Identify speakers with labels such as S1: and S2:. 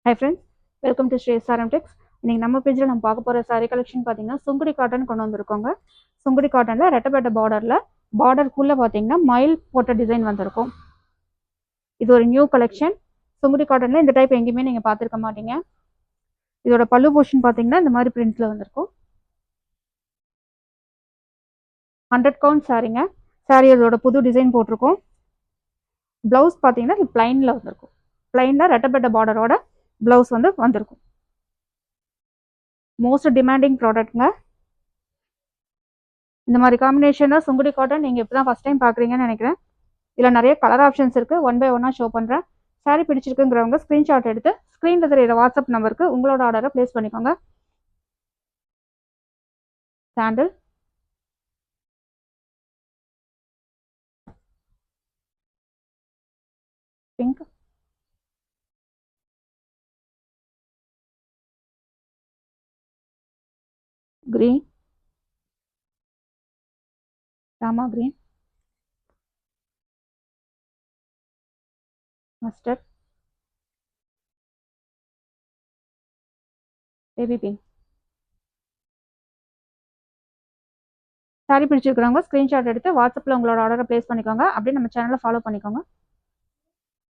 S1: Hi friends, welcome to Shrey SRM Tex. இன்னைக்கு நம்ம பேஜில் நம்ம பார்க்க போகிற சாரீ கலெக்ஷன் பார்த்தீங்கன்னா சுங்குடி காட்டன் கொண்டு வந்திருக்கோங்க. சுங்குடி காட்டனில் ரெட்டப்பட்ட பார்டருக்குள்ளே பார்த்தீங்கன்னா மயில் போட்ட டிசைன் வந்திருக்கும். இது ஒரு நியூ கலெக்ஷன். சுங்குடி காட்டனில் இந்த டைப் எங்கேயுமே நீங்கள் பார்த்துருக்க மாட்டீங்க. இதோட பல்லு போர்ஷன் பார்த்தீங்கன்னா இந்த மாதிரி பிரிண்ட்ஸில் வந்திருக்கும். 100 கவுண்ட் சாரீங்க. சாரீ அதோட புது டிசைன் போட்டிருக்கோம். ப்ளவுஸ் பார்த்தீங்கன்னா இது பிளைனில் வந்திருக்கும். பிளைனில் ரெட்டப்பட்ட பார்டரோட ப்ளவுஸ் வந்திருக்கும். மோஸ்ட் டிமாண்டிங் ப்ராடக்ட்ங்க. இந்த மாதிரி காம்பினேஷனாக சுங்குடி காட்டன் நீங்கள் இப்போ தான் ஃபஸ்ட் டைம் பார்க்குறீங்கன்னு நினைக்கிறேன். இதில் நிறைய கலர் ஆப்ஷன்ஸ் இருக்குது. ஒன் பை ஒன்னாக ஷோ பண்ணுறேன். சாரீ பிடிச்சிருக்குங்கிறவங்க ஸ்க்ரீன்ஷாட் எடுத்து ஸ்க்ரீனில் தெரியிற வாட்ஸ்அப் நம்பருக்கு உங்களோட ஆர்டரை ப்ளேஸ் பண்ணிக்கோங்க. சாண்டில், பிங்க், green, ராமா green, mustard, baby pink. Sari பிடிச்சிருக்கிறவங்க ஸ்க்ரீன்ஷாட் எடுத்து வாட்ஸ்அப்பில் உங்களோட ஆர்டரை ப்ளேஸ் பண்ணிக்கோங்க. அப்படியே நம்ம சேனலை ஃபாலோ பண்ணிக்கோங்க.